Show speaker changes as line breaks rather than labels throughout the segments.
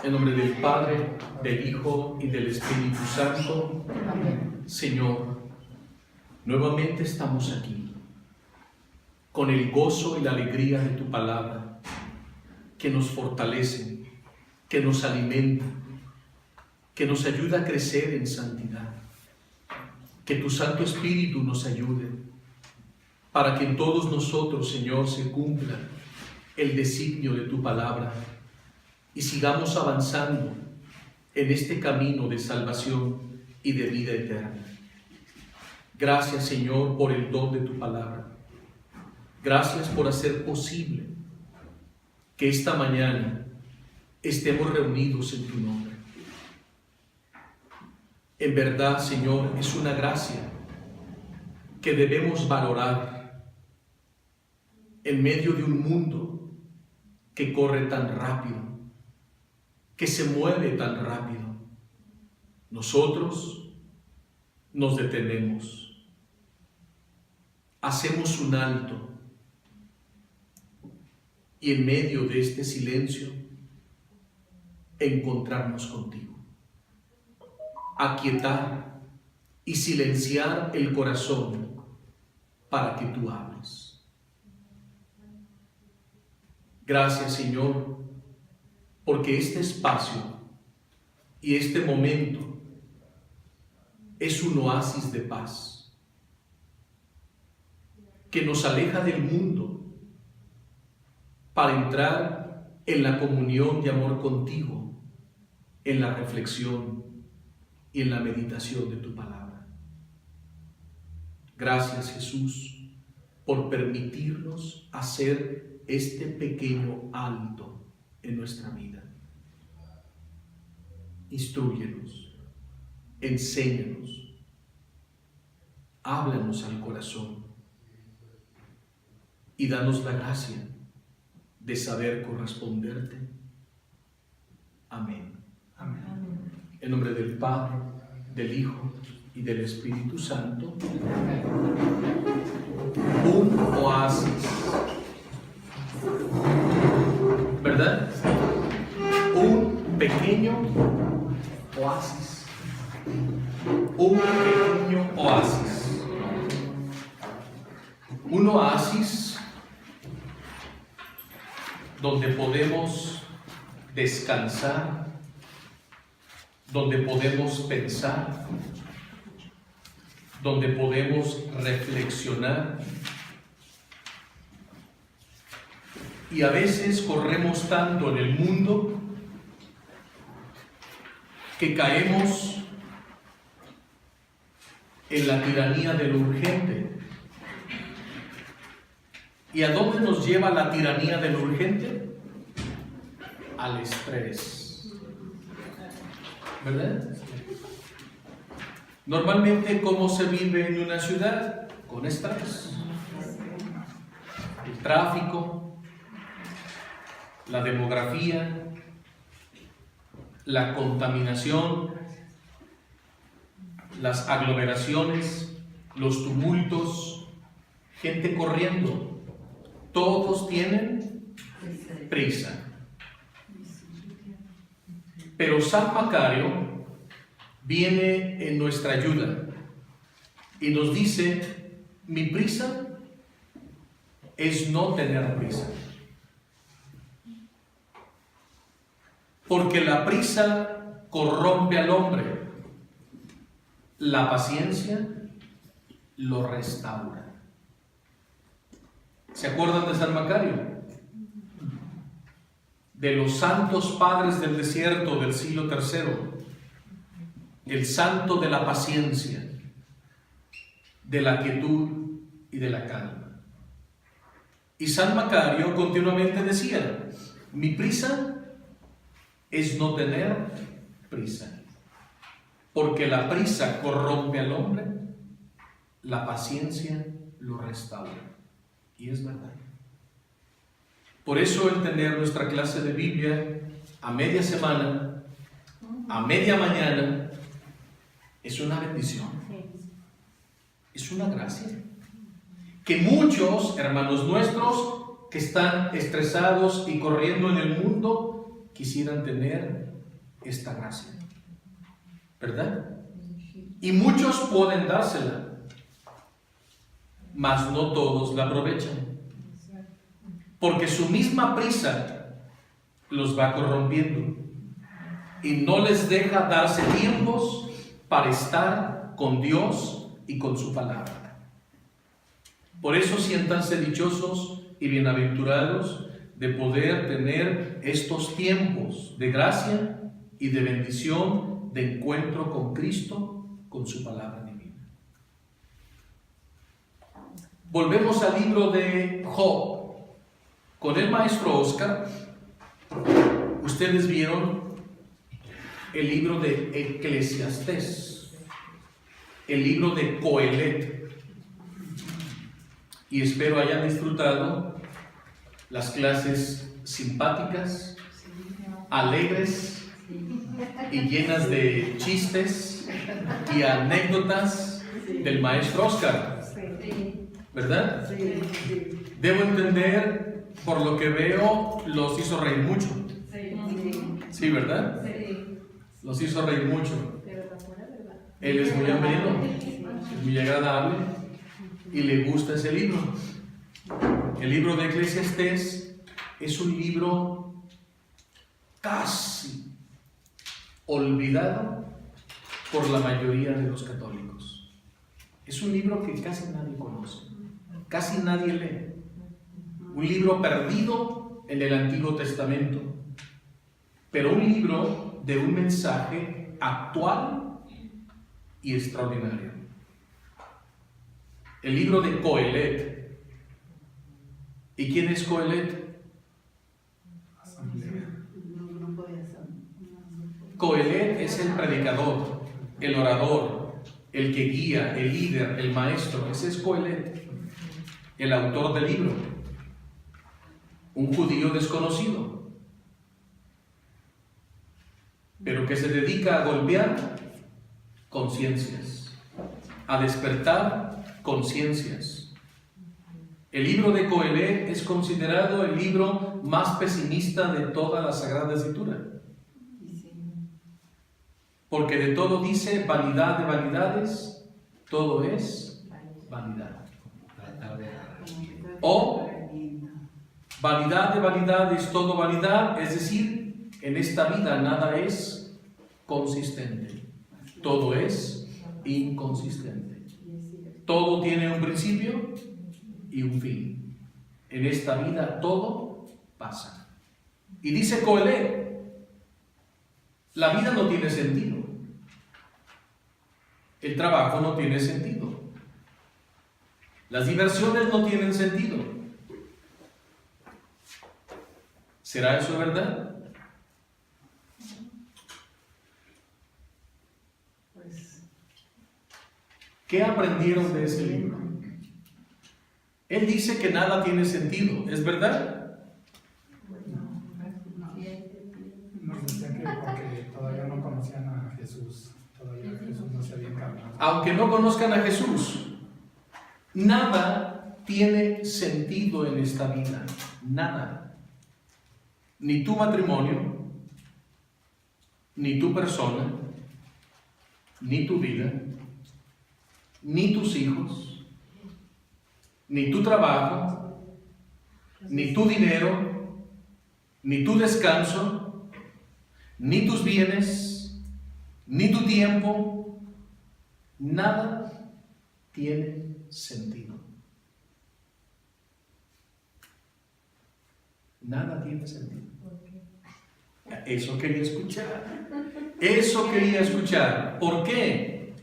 En nombre del Padre, del Hijo y del Espíritu Santo.
Amén.
Señor, nuevamente estamos aquí, con el gozo y la alegría de tu palabra, que nos fortalece, que nos alimenta, que nos ayuda a crecer en santidad. Que tu Santo Espíritu nos ayude, para que en todos nosotros, Señor, se cumpla el designio de tu palabra y sigamos avanzando en este camino de salvación y de vida eterna. Gracias, Señor, por el don de tu palabra. Gracias por hacer posible que esta mañana estemos reunidos en tu nombre. En verdad, Señor, es una gracia que debemos valorar en medio de un mundo que corre tan rápido, que se mueve tan rápido. Nosotros nos detenemos, hacemos un alto y en medio de este silencio encontrarnos contigo, aquietar y silenciar el corazón para que tú hables. Gracias, Señor, porque este espacio y este momento es un oasis de paz que nos aleja del mundo para entrar en la comunión de amor contigo, en la reflexión y en la meditación de tu palabra. Gracias, Jesús, por permitirnos hacer este pequeño alto en nuestra vida. Instrúyenos, enséñanos, háblanos al corazón y danos la gracia de saber corresponderte. Amén.
Amén.
En nombre del Padre, del Hijo y del Espíritu Santo. Un oasis, ¿verdad? Un pequeño oasis. Un pequeño oasis. Un oasis donde podemos descansar, donde podemos pensar, donde podemos reflexionar. Y a veces corremos tanto en el mundo que caemos en la tiranía de lo urgente. ¿Y a dónde nos lleva la tiranía de lo urgente? Al estrés, ¿verdad? Normalmente, ¿cómo se vive en una ciudad? Con estrés. El tráfico, la demografía, la contaminación, las aglomeraciones, los tumultos, gente corriendo. Todos tienen prisa. Pero San Macario viene en nuestra ayuda y nos dice: mi prisa es no tener prisa. Porque la prisa corrompe al hombre, la paciencia lo restaura. ¿Se acuerdan de San Macario? De los santos padres del desierto del siglo III, el santo de la paciencia, de la quietud y de la calma. Y San Macario continuamente decía: mi prisa es no tener prisa, porque la prisa corrompe al hombre, la paciencia lo restaura. Y es verdad. Por eso el tener nuestra clase de Biblia a media semana, a media mañana, es una bendición, es una gracia. Que muchos hermanos nuestros que están estresados y corriendo en el mundo quisieran tener esta gracia, ¿verdad? Y muchos pueden dársela, mas no todos la aprovechan, porque su misma prisa los va corrompiendo y no les deja darse tiempos para estar con Dios y con su palabra. Por eso siéntanse dichosos y bienaventurados de poder tener estos tiempos de gracia y de bendición, de encuentro con Cristo, con su palabra divina. Volvemos al libro de Job. Con el maestro Oscar, ustedes vieron el libro de Eclesiastés, el libro de Coelet, y espero hayan disfrutado las clases simpáticas, alegres y llenas de chistes y anécdotas del maestro Oscar, ¿verdad? Debo entender, por lo que veo, los hizo reír mucho. Sí, ¿verdad? Los hizo reír mucho. Él es muy ameno, es muy agradable y le gusta ese libro. El libro de Eclesiastés es un libro casi olvidado por la mayoría de los católicos. Es un libro que casi nadie conoce, casi nadie lee. Un libro perdido en el Antiguo Testamento, pero un libro de un mensaje actual y extraordinario. El libro de Coelet. ¿Y quién es Coelet? Coelet es el predicador, el orador, el que guía, el líder, el maestro. Ese es Coelet, el autor del libro. Un judío desconocido, pero que se dedica a golpear conciencias, a despertar conciencias. El libro de Coelet es considerado el libro más pesimista de toda la Sagrada Escritura, porque de todo dice vanidad de vanidades, todo es vanidad. O vanidad de vanidades, todo vanidad, es decir, en esta vida nada es consistente, todo es inconsistente. Todo tiene un principio y un fin. En esta vida todo pasa. Y dice Coelet, la vida no tiene sentido. El trabajo no tiene sentido. Las diversiones no tienen sentido. ¿Será eso verdad? ¿Qué aprendieron de ese libro? Él dice que nada tiene sentido. ¿Es verdad?
Nos decía que porque todavía no conocían a Jesús. Todavía Jesús no se había encarnado.
Aunque no conozcan a Jesús, nada tiene sentido en esta vida. Nada. Ni tu matrimonio, ni tu persona, ni tu vida, ni tus hijos, ni tu trabajo, ni tu dinero, ni tu descanso, ni tus bienes, ni tu tiempo, nada tiene sentido. Nada tiene sentido. Eso quería escuchar. Eso quería escuchar. ¿Por qué?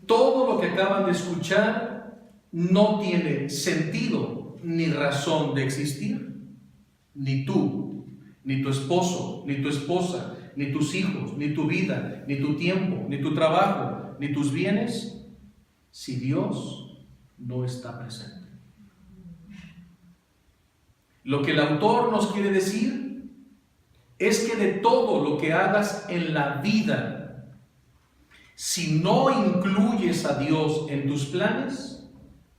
Todo lo que acaban de escuchar no tiene sentido ni razón de existir. Ni tú, ni tu esposo, ni tu esposa, ni tus hijos, ni tu vida, ni tu tiempo, ni tu trabajo, ni tus bienes, si Dios no está presente. Lo que el autor nos quiere decir es que de todo lo que hagas en la vida, si no incluyes a Dios en tus planes,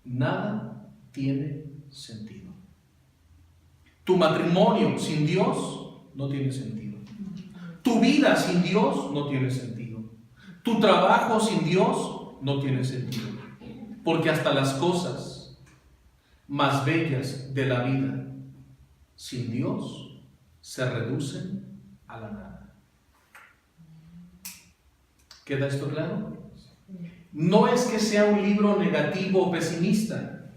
nada tiene sentido. Tu matrimonio sin Dios no tiene sentido. Tu vida sin Dios no tiene sentido. Tu trabajo sin Dios no tiene sentido. Porque hasta las cosas más bellas de la vida sin Dios se reducen a la nada. ¿Queda esto claro? No es que sea un libro negativo o pesimista,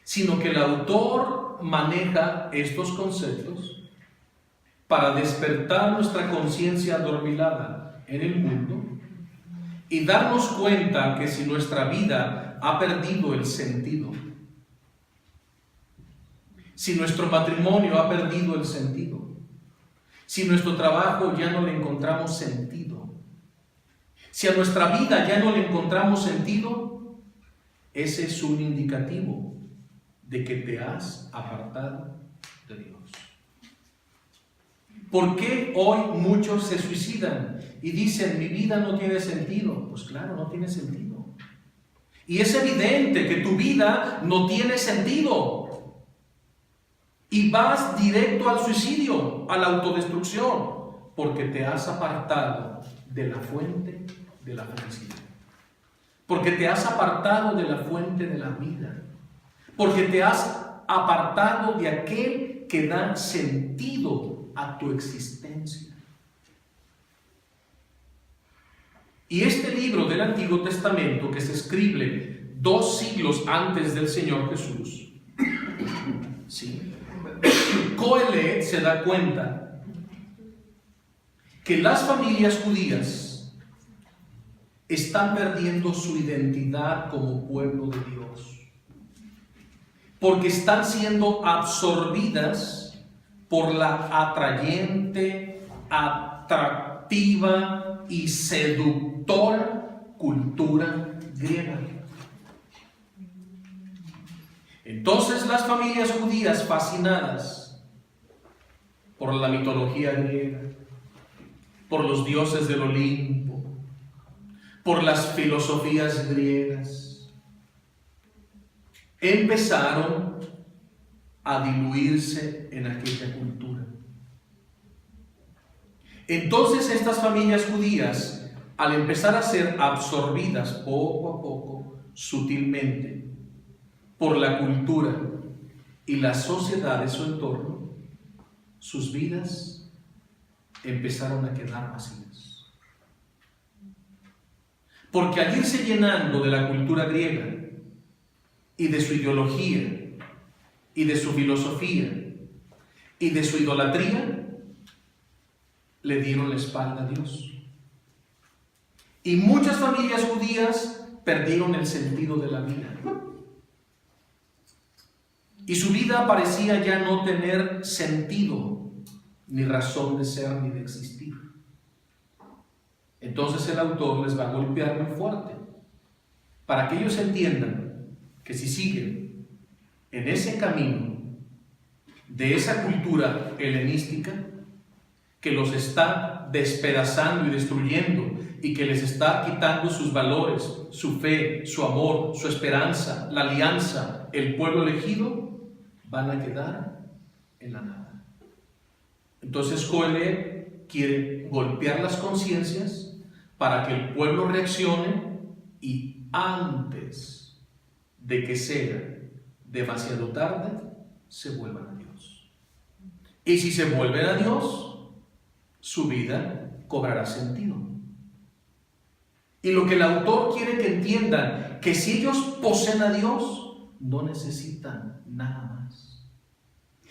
sino que el autor maneja estos conceptos para despertar nuestra conciencia adormilada en el mundo y darnos cuenta que si nuestra vida ha perdido el sentido, si nuestro matrimonio ha perdido el sentido, si nuestro trabajo ya no le encontramos sentido, si a nuestra vida ya no le encontramos sentido, ese es un indicativo de que te has apartado de Dios. ¿Por qué hoy muchos se suicidan y dicen, mi vida no tiene sentido? Pues claro, no tiene sentido. Y es evidente que tu vida no tiene sentido. Y vas directo al suicidio, a la autodestrucción, porque te has apartado de la fuente de la felicidad. Porque te has apartado de la fuente de la vida. Porque te has apartado de aquel que da sentido a tu existencia. Y este libro del Antiguo Testamento, que se escribe 2 siglos antes del Señor Jesús, ¿sí? Coelet se da cuenta que las familias judías están perdiendo su identidad como pueblo de Dios, porque están siendo absorbidas por la atrayente, atractiva y seductora cultura griega. Entonces las familias judías, fascinadas por la mitología griega, por los dioses del Olimpo, por las filosofías griegas, empezaron a diluirse en aquella cultura. Entonces estas familias judías, al empezar a ser absorbidas poco a poco, sutilmente, por la cultura y la sociedad de su entorno, sus vidas empezaron a quedar vacías. Porque al irse llenando de la cultura griega y de su ideología y de su filosofía y de su idolatría, le dieron la espalda a Dios. Y muchas familias judías perdieron el sentido de la vida. Y su vida parecía ya no tener sentido, ni razón de ser, ni de existir. Entonces el autor les va a golpear muy fuerte, para que ellos entiendan que si siguen en ese camino de esa cultura helenística, que los está despedazando y destruyendo, y que les está quitando sus valores, su fe, su amor, su esperanza, la alianza, el pueblo elegido, van a quedar en la nada. Entonces Coelet quiere golpear las conciencias para que el pueblo reaccione y antes de que sea demasiado tarde, se vuelvan a Dios. Y si se vuelven a Dios, su vida cobrará sentido. Y lo que el autor quiere que entiendan, que si ellos poseen a Dios, no necesitan nada más.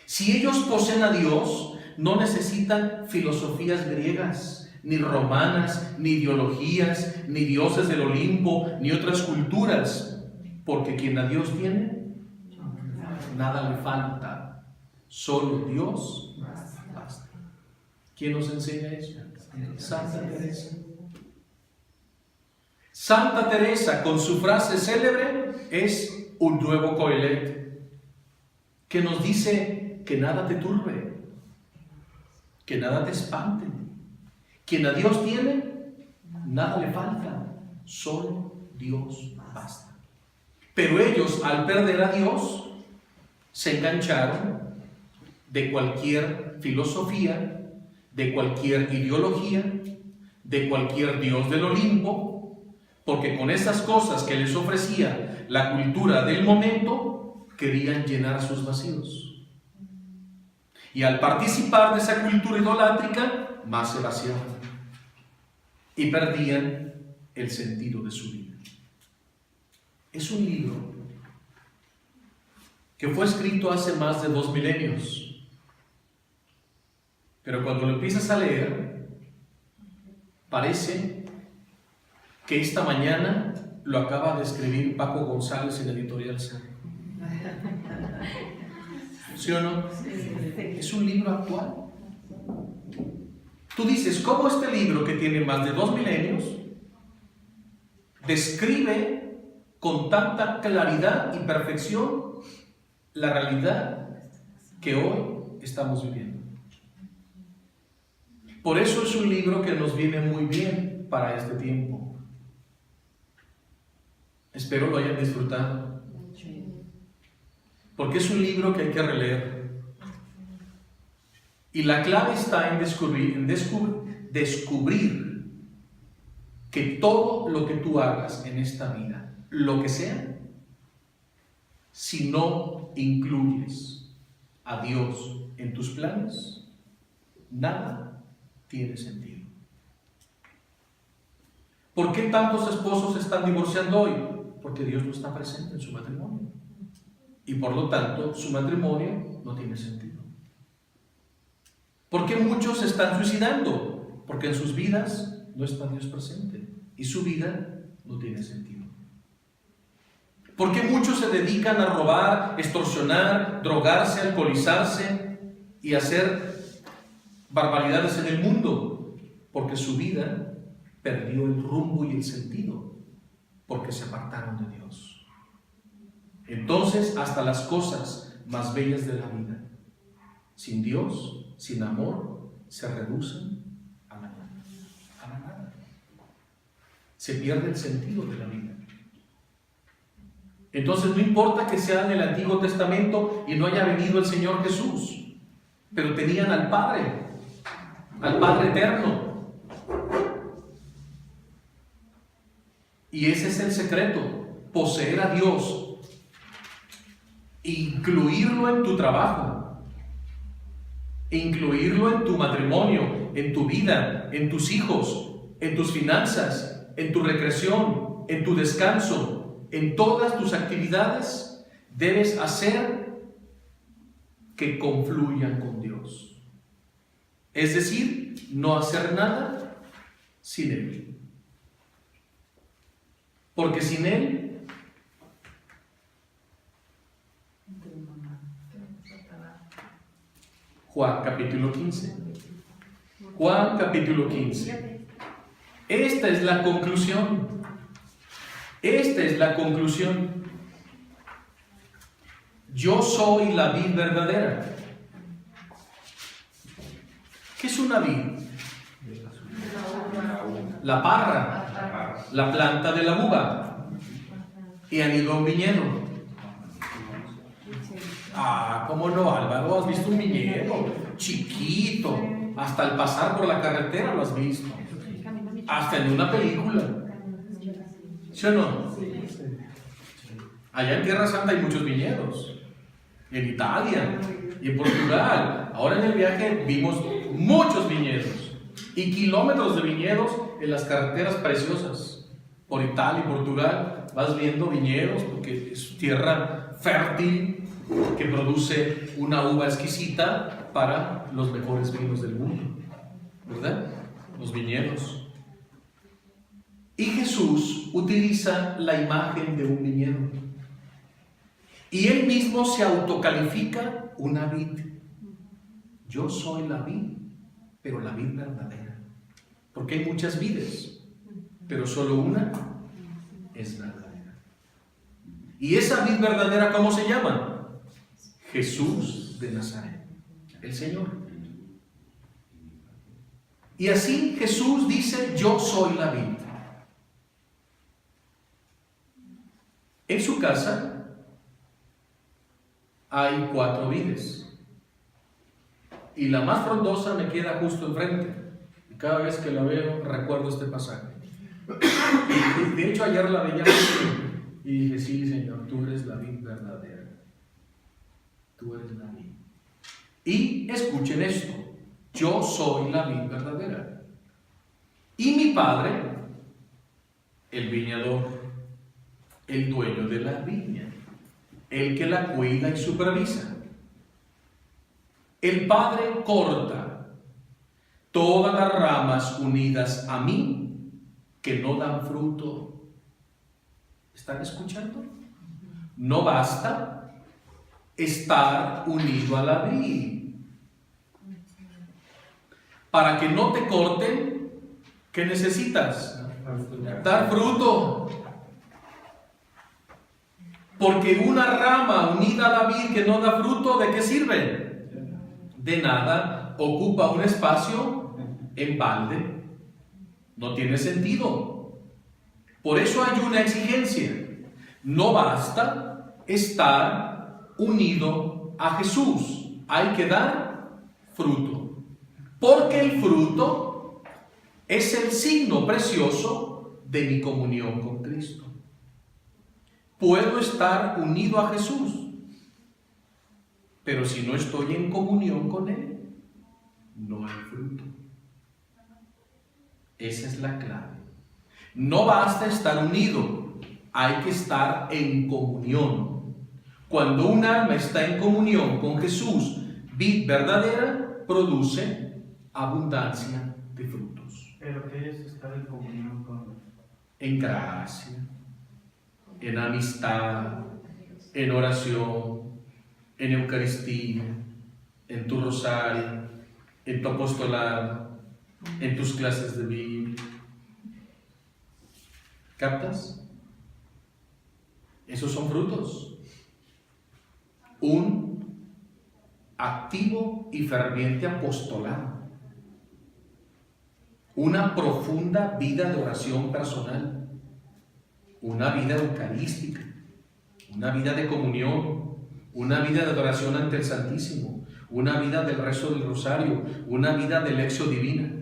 Si ellos poseen a Dios, no necesitan filosofías griegas, ni romanas, ni ideologías, ni dioses del Olimpo, ni otras culturas, porque quien a Dios tiene, nada le falta, solo Dios basta. ¿Quién nos enseña eso? Santa Teresa. Santa Teresa, con su frase célebre, es un nuevo Coelet, que nos dice que nada te turbe, que nada te espante. Quien a Dios tiene, nada le falta, solo Dios basta. Pero ellos, al perder a Dios, se engancharon de cualquier filosofía, de cualquier ideología, de cualquier dios del Olimpo, porque con esas cosas que les ofrecía la cultura del momento, querían llenar sus vacíos. Y al participar de esa cultura idolátrica, más se vaciaban y perdían el sentido de su vida. Es un libro que fue escrito hace más de 2 milenios, pero cuando lo empiezas a leer, parece que esta mañana lo acaba de escribir Paco González en la editorial Cerro. ¿Sí o no? Es un libro actual. Tú dices, ¿cómo este libro que tiene más de 2 milenios describe con tanta claridad y perfección la realidad que hoy estamos viviendo? Por eso es un libro que nos viene muy bien para este tiempo. Espero lo hayan disfrutado, porque es un libro que hay que releer. Y la clave está en descubrir que todo lo que tú hagas en esta vida, lo que sea, si no incluyes a Dios en tus planes, nada tiene sentido. ¿Por qué tantos esposos se están divorciando hoy? Porque Dios no está presente en su matrimonio. Y por lo tanto, su matrimonio no tiene sentido. ¿Por qué muchos se están suicidando? Porque en sus vidas no está Dios presente y su vida no tiene sentido. ¿Por qué muchos se dedican a robar, extorsionar, drogarse, alcoholizarse y hacer barbaridades en el mundo? Porque su vida perdió el rumbo y el sentido, porque se apartaron de Dios. Entonces, hasta las cosas más bellas de la vida, sin Dios, sin amor, se reducen a la nada. A la nada. Se pierde el sentido de la vida. Entonces no importa que sea en el Antiguo Testamento y no haya venido el Señor Jesús, pero tenían al Padre eterno. Y ese es el secreto, poseer a Dios, incluirlo en tu trabajo, incluirlo en tu matrimonio, en tu vida, en tus hijos, en tus finanzas, en tu recreación, en tu descanso, en todas tus actividades. Debes hacer que confluyan con Dios. Es decir, no hacer nada sin Él. Porque sin Él Juan capítulo 15. Juan capítulo 15. Esta es la conclusión. Esta es la conclusión. Yo soy la vid verdadera. ¿Qué es una vid? La parra, la planta de la uva. Y han ido a un viñedo. ¿Cómo no, Álvaro? ¿Has visto un viñedo? Chiquito. Hasta al pasar por la carretera lo has visto. Hasta en una película. ¿Sí o no? Allá en Tierra Santa hay muchos viñedos. En Italia y en Portugal. Ahora en el viaje vimos muchos viñedos. Y kilómetros de viñedos en las carreteras preciosas. Por Italia y Portugal vas viendo viñedos porque es tierra fértil que produce una uva exquisita para los mejores vinos del mundo, ¿verdad? Los viñedos. Y Jesús utiliza la imagen de un viñedo. Y Él mismo se autocalifica una vid. Yo soy la vid, pero la vid verdadera. Porque hay muchas vides, pero solo una es verdadera. ¿Y esa vid verdadera cómo se llama? Jesús de Nazaret, el Señor. Y así Jesús dice, yo soy la vid. En su casa hay 4 vides. y la más frondosa me queda justo enfrente. Y cada vez que la veo recuerdo este pasaje. Y de hecho ayer la veía y dije, sí, Señor, tú eres la vid verdadera. Tú eres la vid. Y escuchen esto, yo soy la vid verdadera. Y mi Padre, el viñador, el dueño de la viña, el que la cuida y supervisa. El Padre corta todas las ramas unidas a mí que no dan fruto. ¿Están escuchando? No basta estar unido a la vid. Para que no te corten, ¿qué necesitas? Dar fruto. Porque una rama unida a la vid que no da fruto, ¿de qué sirve? De nada, ocupa un espacio en balde. No tiene sentido. Por eso hay una exigencia. No basta estar unido a Jesús. Hay que dar fruto. Porque el fruto es el signo precioso de mi comunión con Cristo. Puedo estar unido a Jesús, pero si no estoy en comunión con Él, no hay fruto. Esa es la clave. No basta estar unido, hay que estar en comunión. Cuando un alma está en comunión con Jesús, vid verdadera, produce abundancia de frutos.
¿Pero qué es estar en comunión con?
En gracia, en amistad, en oración, en Eucaristía, en tu rosario, en tu apostolado, en tus clases de Biblia. ¿Captas? Esos son frutos. Un activo y ferviente apostolado. Una profunda vida de oración personal. Una vida eucarística. Una vida de comunión. Una vida de adoración ante el Santísimo. Una vida del rezo del rosario. Una vida de lección divina.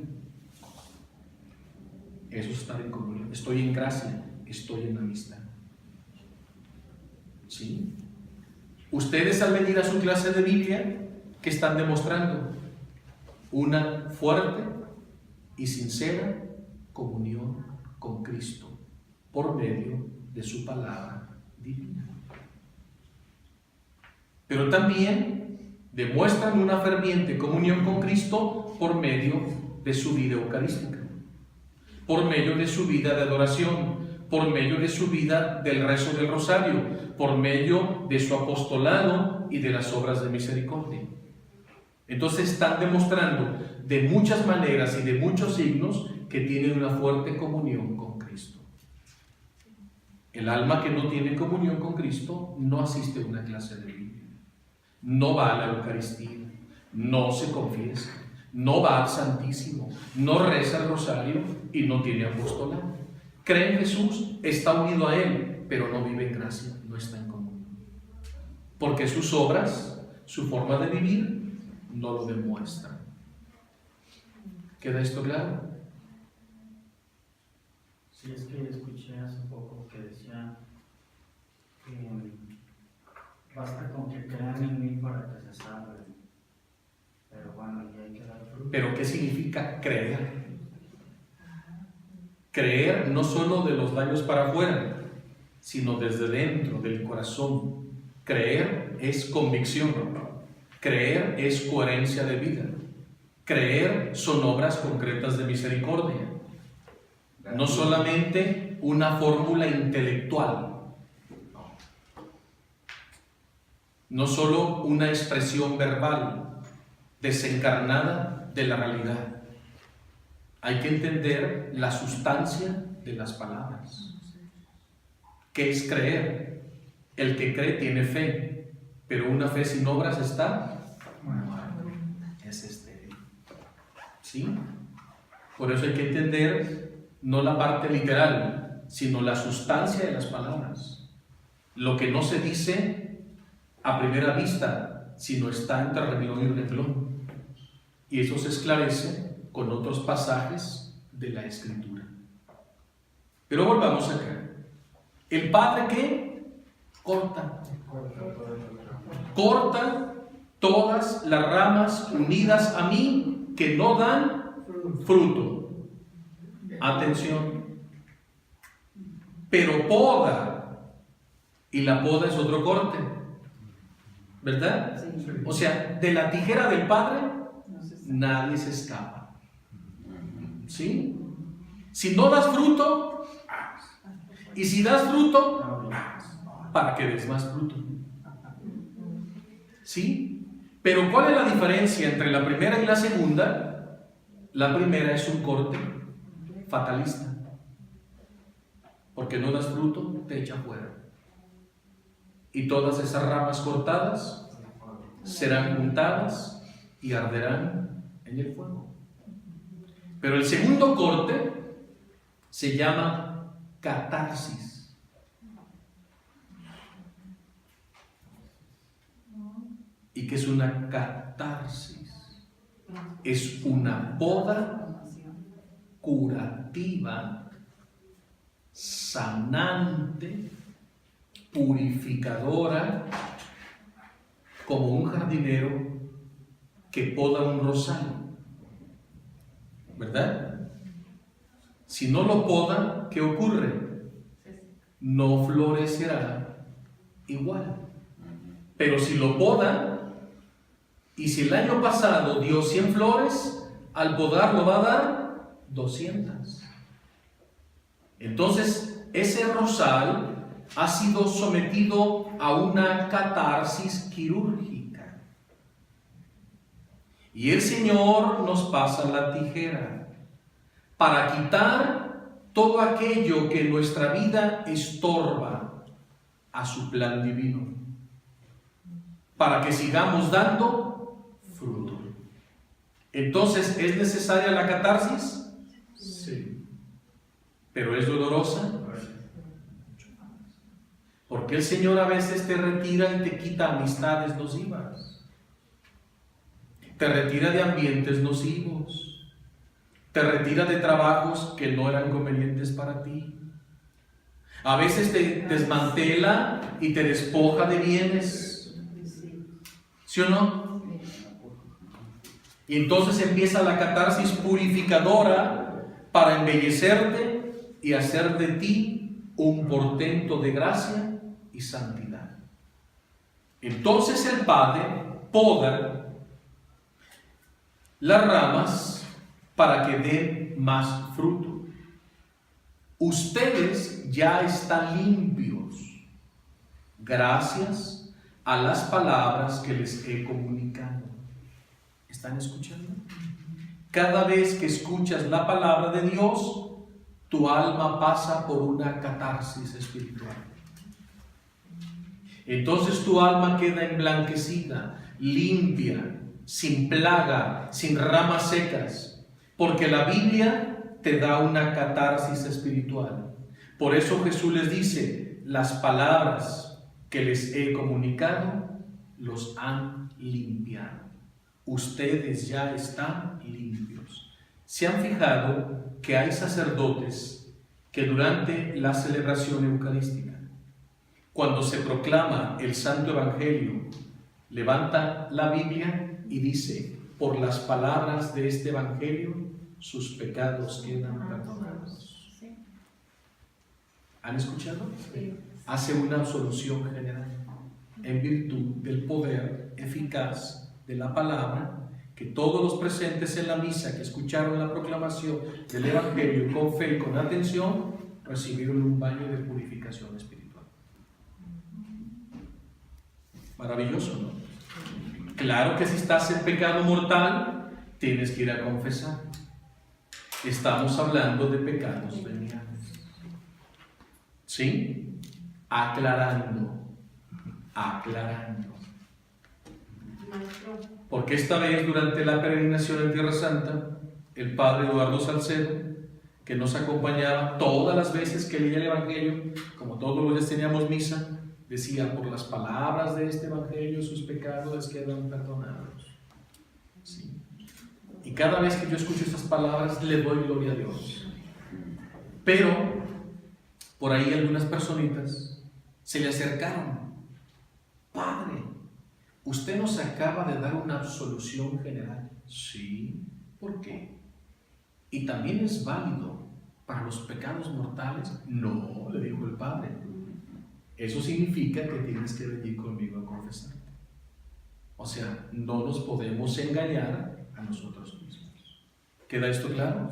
Eso es estar en comunión. Estoy en gracia, estoy en amistad. ¿Sí? Ustedes al venir a su clase de Biblia, ¿qué están demostrando? Una fuerte y sincera comunión con Cristo por medio de su palabra divina. Pero también demuestran una ferviente comunión con Cristo por medio de su vida eucarística, por medio de su vida de adoración, por medio de su vida del rezo del rosario, por medio de su apostolado y de las obras de misericordia. Entonces están demostrando de muchas maneras y de muchos signos que tienen una fuerte comunión con Cristo. El alma que no tiene comunión con Cristo no asiste a una clase de Biblia, no va a la Eucaristía, no se confiesa, no va al Santísimo, no reza el rosario y no tiene apostolado. Cree en Jesús, está unido a Él, pero no vive en gracia, no está en comunión. Porque sus obras, su forma de vivir, no lo demuestran. ¿Queda esto claro?
Sí, es que escuché hace poco que decía que basta con que crean en mí para que se salven. Pero bueno, y hay que dar fruto.
¿Pero qué significa creer? Creer no solo de los labios para afuera, sino desde dentro del corazón. Creer es convicción. Creer es coherencia de vida. Creer son obras concretas de misericordia. No solamente una fórmula intelectual. No solo una expresión verbal desencarnada de la realidad. Hay que entender la sustancia de las palabras. ¿Qué es creer? El que cree tiene fe, pero una fe sin obras está muerta. Es estéril. ¿Sí? Por eso hay que entender no la parte literal, sino la sustancia de las palabras. Lo que no se dice a primera vista, sino está entre renglón y renglón. Y eso se esclarece con otros pasajes de la Escritura. Pero volvamos acá. ¿El Padre qué? Corta. Corta todas las ramas unidas a mí que no dan fruto. Atención. Pero poda. Y la poda es otro corte. ¿Verdad?
Sí.
O sea, de la tijera del Padre nadie se escapa. ¿Sí? Si no das fruto, y si das fruto, para que des más fruto. ¿Sí? Pero ¿cuál es la diferencia entre la primera y la segunda? La primera es un corte fatalista. Porque no das fruto, te echa fuera. Y todas esas ramas cortadas serán juntadas y arderán en el fuego. Pero el segundo corte se llama catarsis. ¿Y qué es una catarsis? Es una poda curativa, sanante, purificadora, como un jardinero que poda un rosal, ¿verdad? Si no lo poda, ¿qué ocurre? No florecerá igual. Pero si lo poda, y si el año pasado dio 100 flores, al podarlo va a dar 200. Entonces, ese rosal ha sido sometido a una catarsis quirúrgica. Y el Señor nos pasa la tijera para quitar todo aquello que en nuestra vida estorba a su plan divino, para que sigamos dando fruto. Entonces, ¿es necesaria la catarsis? Sí. ¿Pero es dolorosa? Porque el Señor a veces te retira y te quita amistades nocivas, te retira de ambientes nocivos, te retira de trabajos que no eran convenientes para ti. A veces te desmantela y te despoja de bienes, ¿sí o no? Y entonces empieza la catarsis purificadora para embellecerte y hacer de ti un portento de gracia y santidad. Entonces el Padre poda las ramas para que den más fruto. Ustedes ya están limpios gracias a las palabras que les he comunicado. ¿Están escuchando? Cada vez que escuchas la palabra de Dios, tu alma pasa por una catarsis espiritual. Entonces tu alma queda emblanquecida, limpia, sin plaga, sin ramas secas, porque la Biblia te da una catarsis espiritual. Por eso Jesús les dice, las palabras que les he comunicado los han limpiado. Ustedes ya están limpios. ¿Se han fijado que hay sacerdotes que durante la celebración eucarística, cuando se proclama el Santo Evangelio, levanta la Biblia y dice, por las palabras de este Evangelio, sus pecados quedan perdonados? ¿Han escuchado? Hace una absolución general en virtud del poder eficaz de la palabra, que todos los presentes en la misa que escucharon la proclamación del Evangelio con fe y con atención, recibieron un baño de purificación espiritual. Maravilloso, ¿no? Claro que si estás en pecado mortal, tienes que ir a confesar. Estamos hablando de pecados veniales. ¿Sí? Aclarando. Porque esta vez, durante la peregrinación en Tierra Santa, el padre Eduardo Salcedo, que nos acompañaba todas las veces que leía el Evangelio, como todos los días teníamos misa, decía, por las palabras de este Evangelio sus pecados les quedan perdonados. ¿Sí? cada vez que yo escucho estas palabras, le doy gloria a Dios. Pero, por ahí algunas personitas se le acercaron. Padre, usted nos acaba de dar una absolución general. Sí, ¿por qué? ¿Y también es válido para los pecados mortales? No, le dijo el Padre. Eso significa que tienes que venir conmigo a confesarte. O sea, no nos podemos engañar a nosotros mismos. ¿Queda esto claro?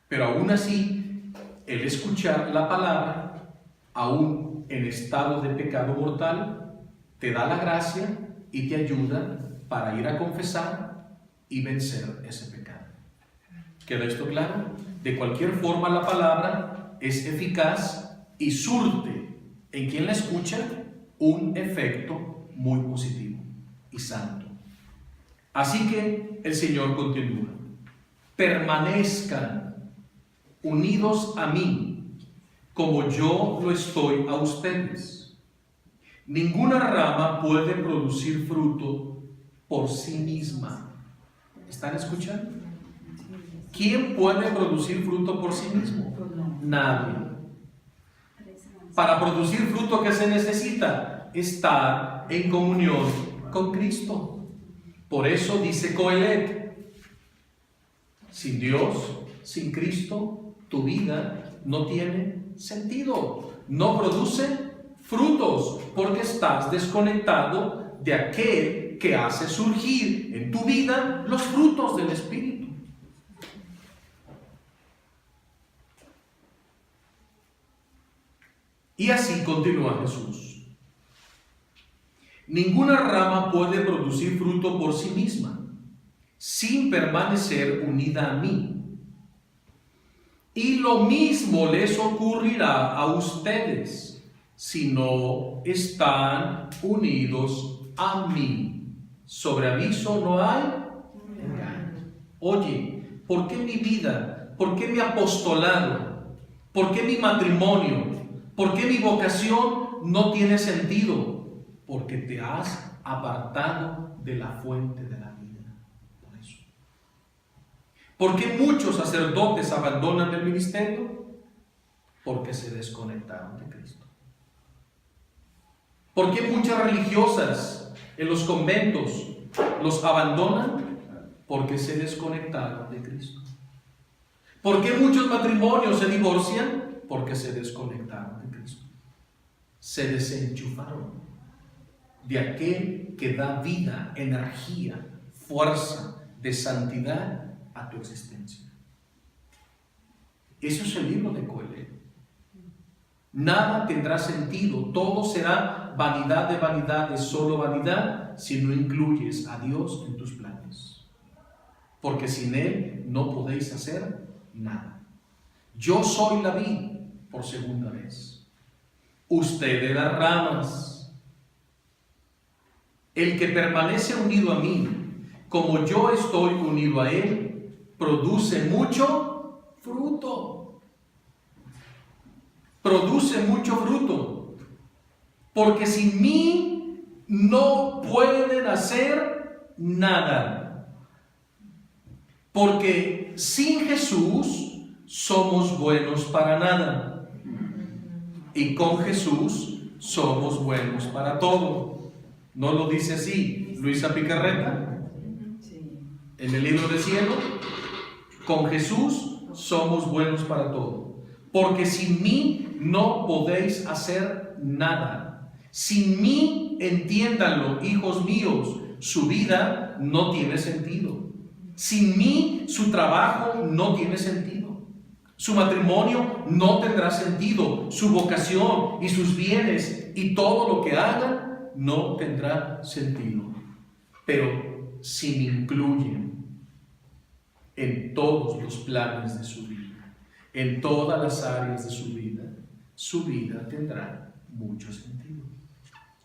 Pero aún así, el escuchar la palabra, aún en estado de pecado mortal, te da la gracia y te ayuda para ir a confesar y vencer ese pecado. ¿Queda esto claro? De cualquier forma, la palabra es eficaz y surte en quien la escucha un efecto muy positivo y santo. Así que el Señor continúa: permanezcan unidos a mí, como yo lo estoy a ustedes. Ninguna rama puede producir fruto por sí misma. ¿Están escuchando? ¿Quién puede producir fruto por sí mismo? Nadie. Para producir fruto, ¿qué se necesita? Estar en comunión con Cristo. Por eso dice Coelet: sin Dios, sin Cristo, tu vida no tiene sentido. No produce frutos porque estás desconectado de aquel que hace surgir en tu vida los frutos del Espíritu. Y así continúa Jesús: ninguna rama puede producir fruto por sí misma, sin permanecer unida a mí. Y lo mismo les ocurrirá a ustedes si no están unidos a mí. Sobre aviso no hay engaño. Oye, ¿por qué mi vida? ¿Por qué mi apostolado? ¿Por qué mi matrimonio? ¿Por qué mi vocación no tiene sentido? Porque te has apartado de la fuente de la vida. Por eso. ¿Por qué muchos sacerdotes abandonan el ministerio? Porque se desconectaron de Cristo. ¿Por qué muchas religiosas en los conventos los abandonan? Porque se desconectaron de Cristo. ¿Por qué muchos matrimonios se divorcian? Porque se desconectaron de Cristo. Se desenchufaron de aquel que da vida, energía, fuerza, de santidad a tu existencia. Eso es el libro de Coelet. Nada tendrá sentido, todo será vanidad de vanidades, solo vanidad, si no incluyes a Dios en tus planes. Porque sin Él no podéis hacer nada. Yo soy la vid, por segunda vez. Ustedes las ramas. El que permanece unido a mí, como yo estoy unido a Él, produce mucho fruto. Produce mucho fruto. Porque sin mí no pueden hacer nada. Porque sin Jesús somos buenos para nada. Y con Jesús somos buenos para todo. ¿No lo dice así Luisa Picarreta? En el libro de Cielo: con Jesús somos buenos para todo. Porque sin mí no podéis hacer nada. Sin mí, entiéndanlo, hijos míos, su vida no tiene sentido. Sin mí, su trabajo no tiene sentido. Su matrimonio no tendrá sentido. Su vocación y sus bienes y todo lo que hagan no tendrá sentido. Pero si me incluyen en todos los planes de su vida, en todas las áreas de su vida tendrá mucho sentido.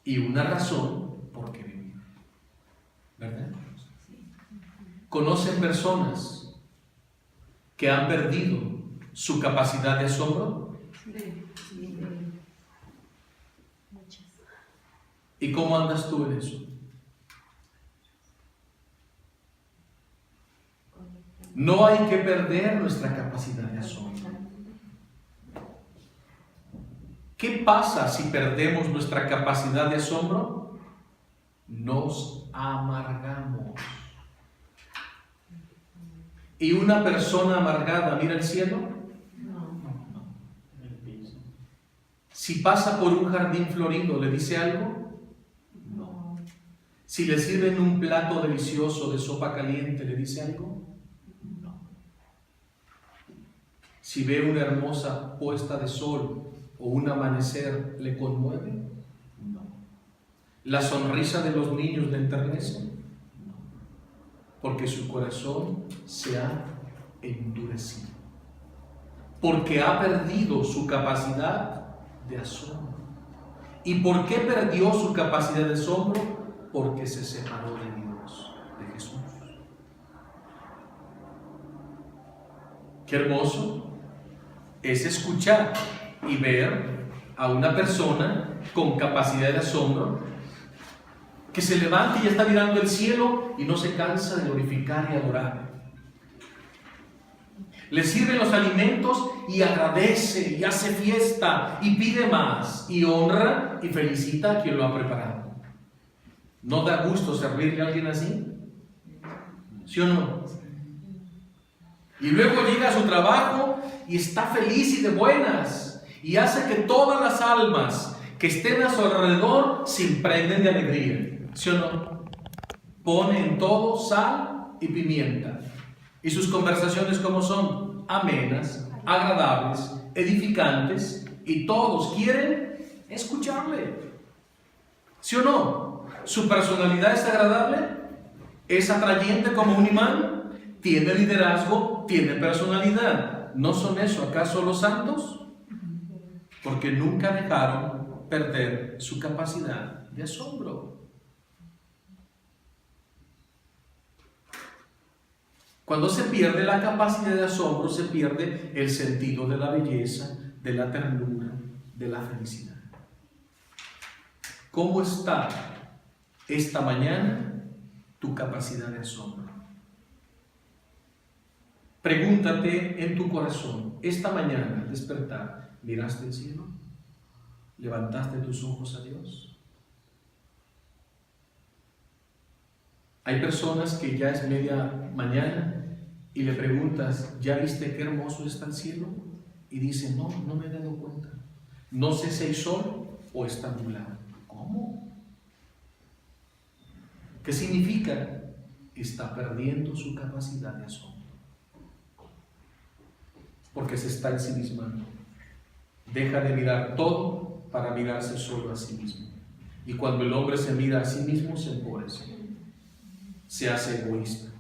Y una razón por qué vivir. ¿Verdad? ¿Conocen personas que han perdido su capacidad de asombro?
Sí. Muchas.
¿Y cómo andas tú en eso? No hay que perder nuestra capacidad de asombro. ¿Qué pasa si perdemos nuestra capacidad de asombro? Nos amargamos. ¿Y una persona amargada mira el cielo? No. Si pasa por un jardín florido, ¿le dice algo? No. Si le sirven un plato delicioso de sopa caliente, ¿le dice algo? No. Si ve una hermosa puesta de sol o un amanecer, ¿le conmueve? No. ¿La sonrisa de los niños le enternece? No. Porque su corazón se ha endurecido. Porque ha perdido su capacidad de asombro. ¿Y por qué perdió su capacidad de asombro? Porque se separó de Dios, de Jesús. Qué hermoso es escuchar y ver a una persona con capacidad de asombro que se levanta y ya está mirando el cielo y no se cansa de glorificar y adorar. Le sirven los alimentos y agradece y hace fiesta y pide más y honra y felicita a quien lo ha preparado. ¿No da gusto servirle a alguien así? ¿Sí o no? Y luego llega a su trabajo y está feliz y de buenas y hace que todas las almas que estén a su alrededor se imprenden de alegría. ¿Sí o no? Pone en todo sal y pimienta. Y sus conversaciones, ¿cómo son? Amenas, agradables, edificantes, y todos quieren escucharle. ¿Sí o no? ¿Su personalidad es agradable? ¿Es atrayente como un imán? ¿Tiene liderazgo? ¿Tiene personalidad? ¿No son eso acaso los santos? Porque nunca dejaron perder su capacidad de asombro. Cuando se pierde la capacidad de asombro, se pierde el sentido de la belleza, de la ternura, de la felicidad. ¿Cómo está esta mañana tu capacidad de asombro? Pregúntate en tu corazón, esta mañana al despertar, ¿miraste el cielo? ¿Levantaste tus ojos a Dios? Hay personas que ya es media mañana y le preguntas, ¿ya viste qué hermoso está el cielo? Y dicen, no me he dado cuenta. No sé si hay sol o está nublado. ¿Cómo? ¿Qué significa? Está perdiendo su capacidad de asombro. Porque se está ensimismando. Deja de mirar todo para mirarse solo a sí mismo. Y cuando el hombre se mira a sí mismo, se empobrece. Se hace egoísta,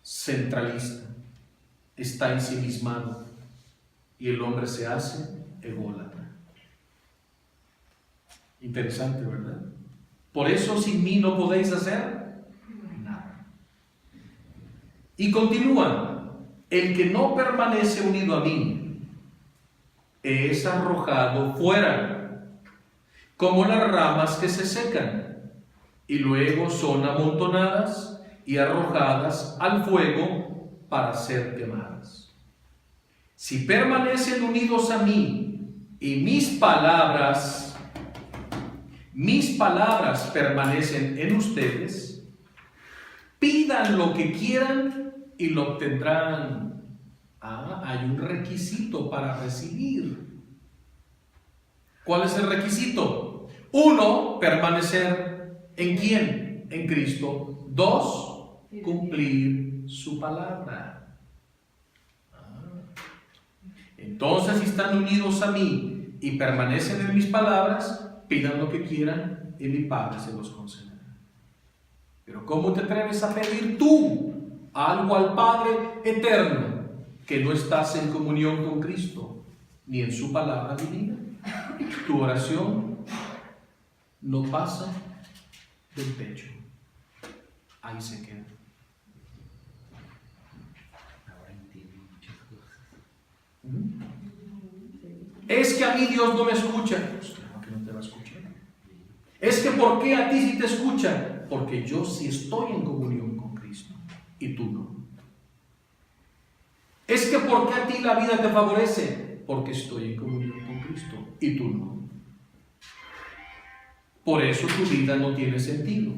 centralista, está ensimismado y el hombre se hace ególatra. Interesante, ¿verdad? Por eso sin mí no podéis hacer nada. Y continúa, el que no permanece unido a mí es arrojado fuera, como las ramas que se secan. Y luego son amontonadas y arrojadas al fuego para ser quemadas. Si permanecen unidos a mí y mis palabras permanecen en ustedes, pidan lo que quieran y lo obtendrán. Hay un requisito para recibir. ¿Cuál es el requisito? 1, permanecer. ¿En quién? En Cristo. 2, cumplir su palabra. Entonces, si están unidos a mí y permanecen en mis palabras, pidan lo que quieran y mi Padre se los concederá. Pero ¿cómo te atreves a pedir tú algo al Padre eterno que no estás en comunión con Cristo ni en su palabra divina? Tu oración no pasa del techo. Ahí se queda.
Ahora entiendo muchas cosas.
Es que a mí Dios no me escucha. Pues claro que no te va a escuchar. Es que ¿por qué a ti sí te escucha? Porque yo sí estoy en comunión con Cristo y tú no. Es que ¿por qué a ti la vida te favorece? Porque estoy en comunión con Cristo y tú no. Por eso tu vida no tiene sentido.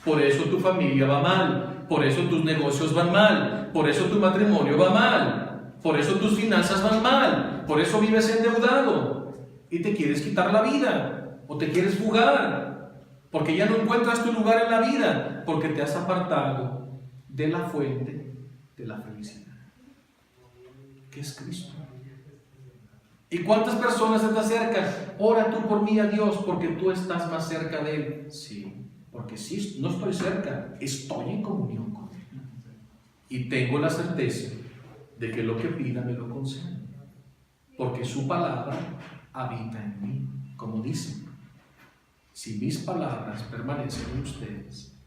Por eso tu familia va mal. Por eso tus negocios van mal. Por eso tu matrimonio va mal. Por eso tus finanzas van mal. Por eso vives endeudado y te quieres quitar la vida o te quieres fugar. Porque ya no encuentras tu lugar en la vida. Porque te has apartado de la fuente de la felicidad, que es Cristo. ¿Y cuántas personas se te acercan? Ora tú por mí a Dios porque tú estás más cerca de Él. Sí, porque sí, no estoy cerca, estoy en comunión con Él. Y tengo la certeza de que lo que pida me lo concede. Porque su palabra habita en mí, como dice. Si mis palabras permanecen en ustedes,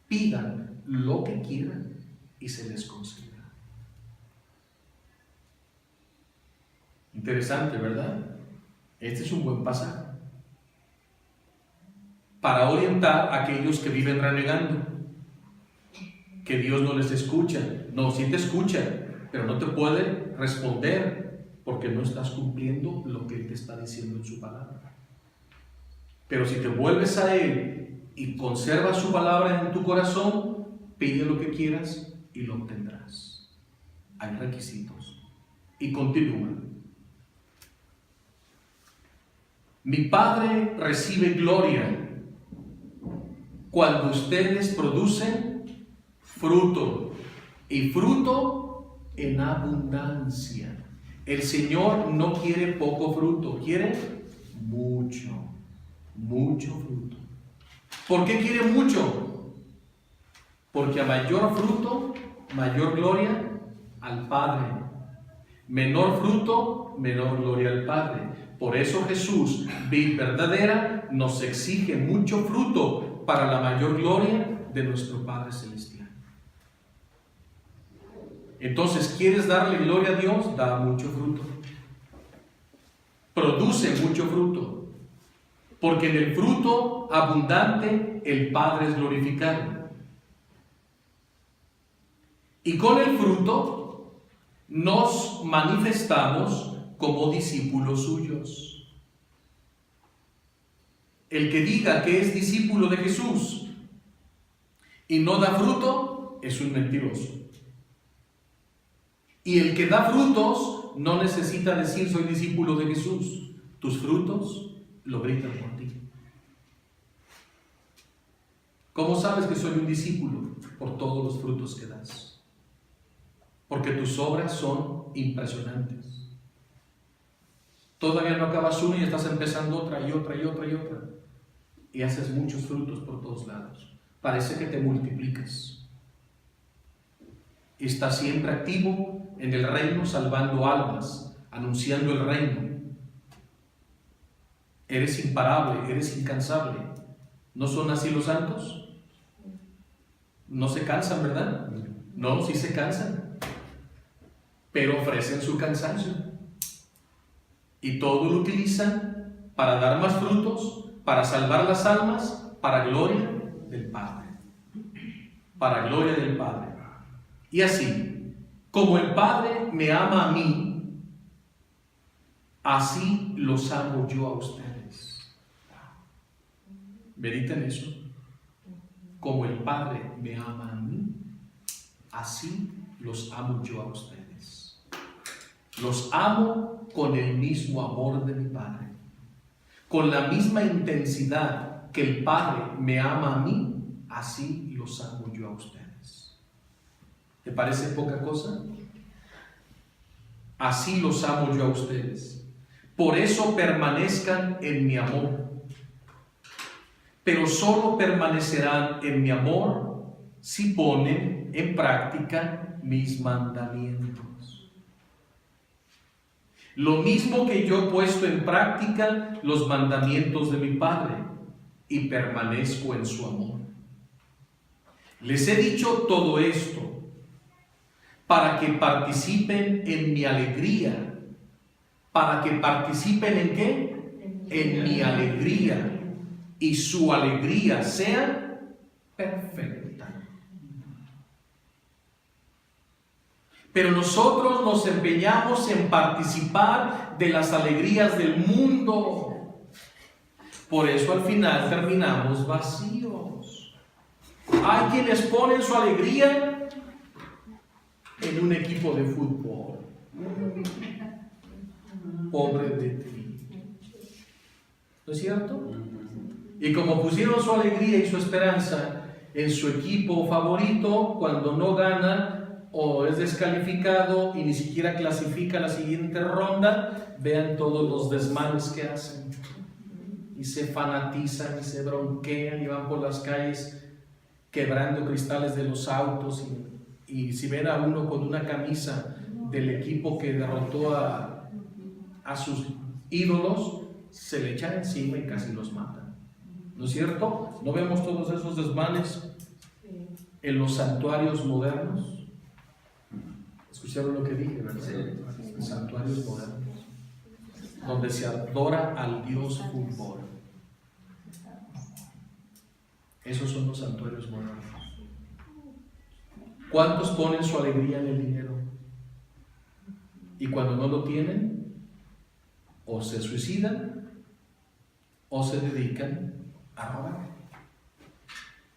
pidan lo que quieran y se les concederá. Interesante, ¿verdad? Este es un buen pasaje para orientar a aquellos que viven renegando, que Dios no les escucha. No, sí te escucha, pero no te puede responder porque no estás cumpliendo lo que Él te está diciendo en su palabra. Pero si te vuelves a Él y conservas su palabra en tu corazón, pide lo que quieras y lo obtendrás. Hay requisitos. Y continúa. Mi Padre recibe gloria cuando ustedes producen fruto, y fruto en abundancia. El Señor no quiere poco fruto, quiere mucho, mucho fruto. ¿Por qué quiere mucho? Porque a mayor fruto, mayor gloria al Padre. Menor fruto, menor gloria al Padre. Por eso Jesús, vid verdadera, nos exige mucho fruto para la mayor gloria de nuestro Padre Celestial. Entonces, ¿quieres darle gloria a Dios? Da mucho fruto. Produce mucho fruto. Porque en el fruto abundante el Padre es glorificado. Y con el fruto nos manifestamos como discípulos suyos. El que diga que es discípulo de Jesús y no da fruto es un mentiroso. Y el que da frutos no necesita decir soy discípulo de Jesús. Tus frutos lo gritan por ti. ¿Cómo sabes que soy un discípulo? Por todos los frutos que das. Porque tus obras son impresionantes. Todavía no acabas una y estás empezando otra y otra y otra y otra. Y haces muchos frutos por todos lados. Parece que te multiplicas. Estás siempre activo en el reino, salvando almas, anunciando el reino. Eres imparable, eres incansable. ¿No son así los santos? No se cansan, ¿verdad? No, sí se cansan. Pero ofrecen su cansancio. Y todo lo utilizan para dar más frutos, para salvar las almas, para gloria del Padre. Para gloria del Padre. Y así, como el Padre me ama a mí, así los amo yo a ustedes. Mediten eso. Como el Padre me ama a mí, así los amo yo a ustedes. Los amo con el mismo amor de mi Padre, con la misma intensidad que el Padre me ama a mí, así los amo yo a ustedes. ¿Te parece poca cosa? Así los amo yo a ustedes. Por eso permanezcan en mi amor. Pero solo permanecerán en mi amor si ponen en práctica mis mandamientos. Lo mismo que yo he puesto en práctica los mandamientos de mi Padre y permanezco en su amor. Les he dicho todo esto para que participen en mi alegría. ¿Para que participen en qué? En mi alegría. Y su alegría sea perfecta. Pero nosotros nos empeñamos en participar de las alegrías del mundo. Por eso al final terminamos vacíos. Hay quienes ponen su alegría en un equipo de fútbol. Pobre de ti. ¿No es cierto? Y como pusieron su alegría y su esperanza en su equipo favorito, cuando no gana o es descalificado y ni siquiera clasifica a la siguiente ronda, vean todos los desmanes que hacen. Y se fanatizan y se bronquean y van por las calles quebrando cristales de los autos. Y si ven a uno con una camisa del equipo que derrotó a sus ídolos, se le echan encima y casi los matan. ¿No es cierto? ¿No vemos todos esos desmanes en los santuarios modernos? ¿Escucharon lo que dije, verdad? En santuarios modernos, donde se adora al Dios fútbol. Esos son los santuarios modernos. ¿Cuántos ponen su alegría en el dinero? Y cuando no lo tienen, o se suicidan, o se dedican a robar.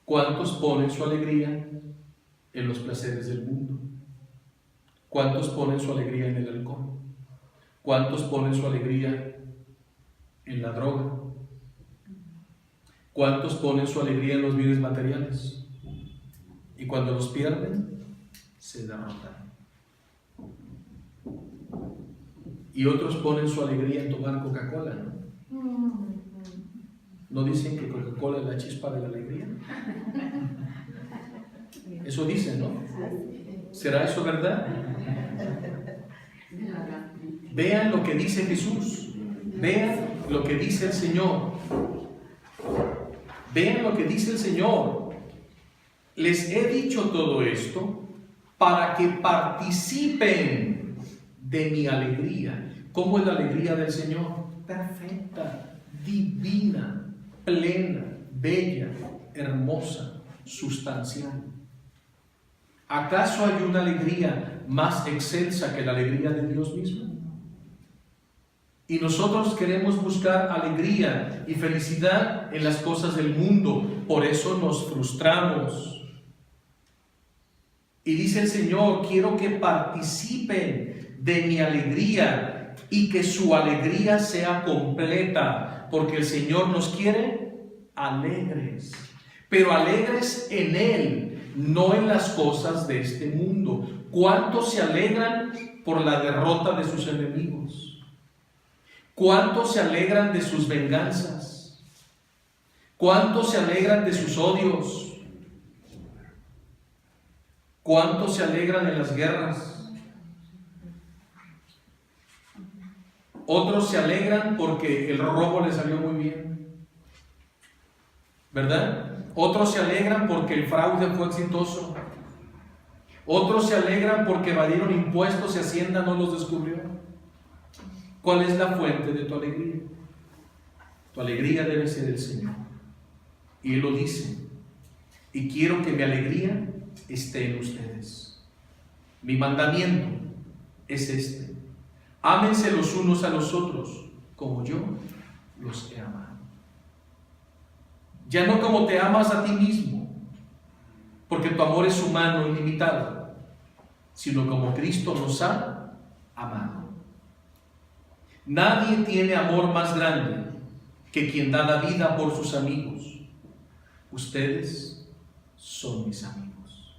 ¿Cuántos ponen su alegría en los placeres del mundo? ¿Cuántos ponen su alegría en el alcohol? ¿Cuántos ponen su alegría en la droga? ¿Cuántos ponen su alegría en los bienes materiales? Y cuando los pierden, se derrotan. Y otros ponen su alegría en tomar Coca-Cola, ¿no? ¿No dicen que Coca-Cola es la chispa de la alegría? Eso dicen, ¿no? ¿Será eso verdad? Vean lo que dice Jesús. Vean lo que dice el Señor. Vean lo que dice el Señor. Les he dicho todo esto para que participen de mi alegría. ¿Cómo es la alegría del Señor? Perfecta, divina, plena, bella, hermosa, sustancial. ¿Acaso hay una alegría más excelsa que la alegría de Dios mismo? Y nosotros queremos buscar alegría y felicidad en las cosas del mundo, por eso nos frustramos. Y dice el Señor, quiero que participen de mi alegría y que su alegría sea completa, porque el Señor nos quiere alegres, pero alegres en Él, no en las cosas de este mundo. ¿Cuántos se alegran por la derrota de sus enemigos? ¿Cuántos se alegran de sus venganzas? ¿Cuántos se alegran de sus odios? ¿Cuántos se alegran en las guerras? Otros se alegran porque el robo les salió muy bien, ¿verdad? Otros se alegran porque el fraude fue exitoso. Otros se alegran porque evadieron impuestos y Hacienda no los descubrió. ¿Cuál es la fuente de tu alegría? Tu alegría debe ser el Señor. Y Él lo dice. Y quiero que mi alegría esté en ustedes. Mi mandamiento es este: ámense los unos a los otros como yo los he amado. Ya no como te amas a ti mismo, porque tu amor es humano, ilimitado, sino como Cristo nos ha amado. Nadie tiene amor más grande que quien da la vida por sus amigos. Ustedes son mis amigos.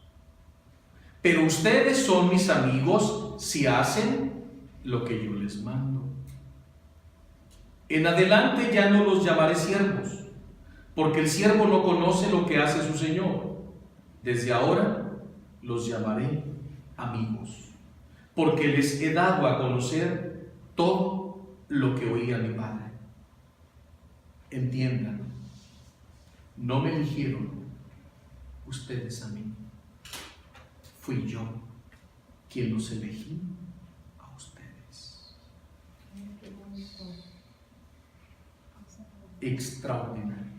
Pero ustedes son mis amigos si hacen lo que yo les mando. En adelante ya no los llamaré siervos, porque el siervo no conoce lo que hace su Señor. Desde ahora los llamaré amigos, porque les he dado a conocer todo lo que oí a mi Padre. Entiendan, no me eligieron ustedes a mí, fui yo quien los elegí a ustedes. Extraordinario.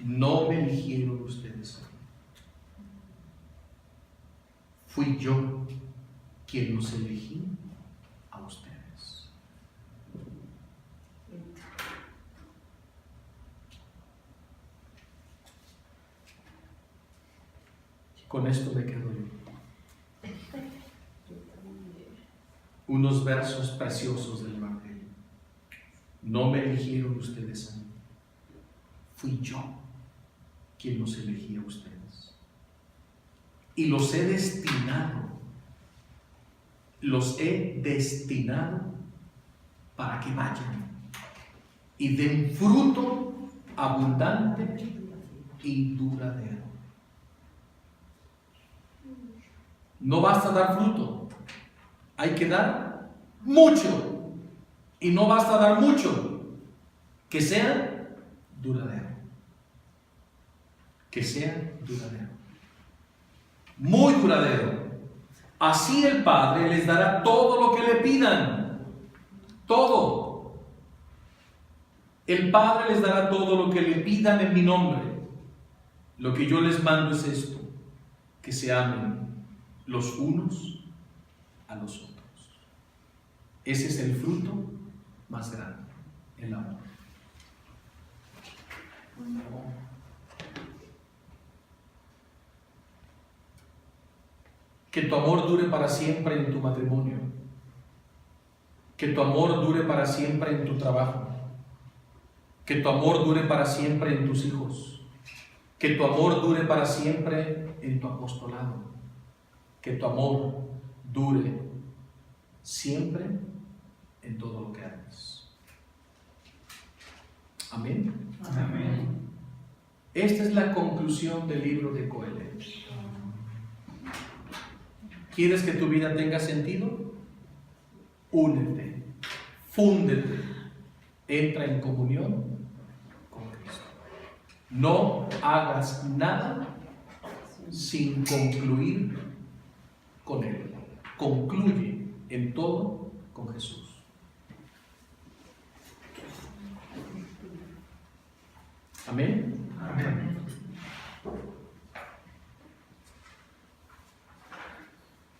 No me eligieron ustedes a mí, fui yo quien los elegí a ustedes. Con esto me quedo yo. Unos versos preciosos del Evangelio. No me eligieron ustedes a mí. Fui yo quien los elegí a ustedes. Y los he destinado para que vayan y den fruto abundante y duradero. No basta dar fruto, hay que dar mucho. Y no basta dar mucho, que sea duradero. Que sea duradero. Muy duradero. Así el Padre les dará todo lo que le pidan. Todo. El Padre les dará todo lo que le pidan en mi nombre. Lo que yo les mando es esto: que se amen los unos a los otros. Ese es el fruto más grande, el amor. Que tu amor dure para siempre en tu matrimonio. Que tu amor dure para siempre en tu trabajo. Que tu amor dure para siempre en tus hijos. Que tu amor dure para siempre en tu apostolado. Que tu amor dure siempre en todo lo que hagas. Amén.
Amén.
Esta es la conclusión del libro de Coelet. ¿Quieres que tu vida tenga sentido? Únete, fúndete, entra en comunión con Cristo. No hagas nada sin concluir con Él. Concluye en todo con Jesús. Amén.
Amén.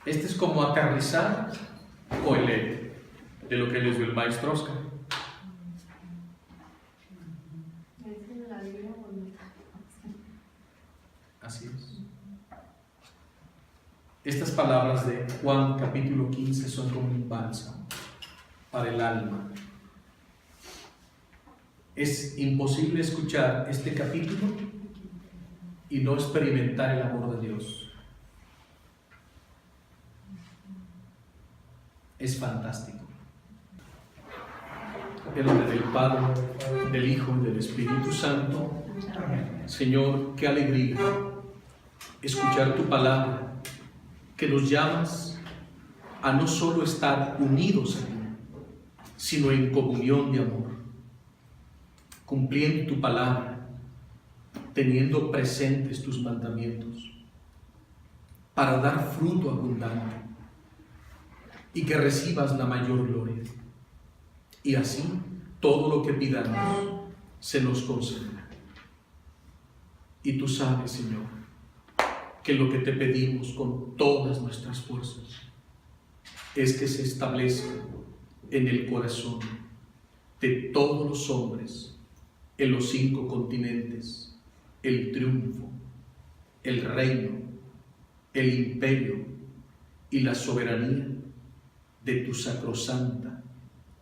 Este es como aterrizar Coelet, de lo que les dio el maestro Oscar. Así es. Estas palabras de Juan capítulo 15 son como un bálsamo para el alma. Es imposible escuchar este capítulo y no experimentar el amor de Dios. Es fantástico. En nombre del Padre, del Hijo y del Espíritu Santo. Señor, qué alegría escuchar tu palabra, que nos llamas a no solo estar unidos a ti, sino en comunión de amor, cumpliendo tu palabra, teniendo presentes tus mandamientos, para dar fruto abundante y que recibas la mayor gloria. Y así todo lo que pidamos se nos concederá. Y tú sabes, Señor, que lo que te pedimos con todas nuestras fuerzas es que se establezca en el corazón de todos los hombres en los 5 continentes el triunfo, el reino, el imperio y la soberanía de tu sacrosanta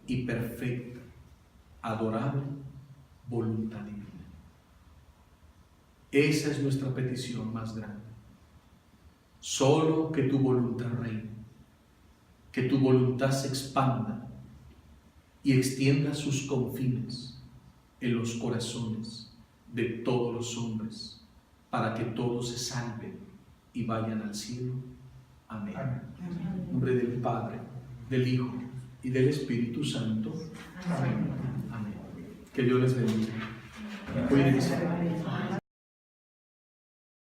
y perfecta, adorable voluntad divina. Esa es nuestra petición más grande. Solo que tu voluntad reine, que tu voluntad se expanda y extienda sus confines en los corazones de todos los hombres, para que todos se salven y vayan al cielo. Amén. En nombre del Padre, del Hijo y del Espíritu Santo. Amén. Amén. Que Dios les bendiga. Cuídense.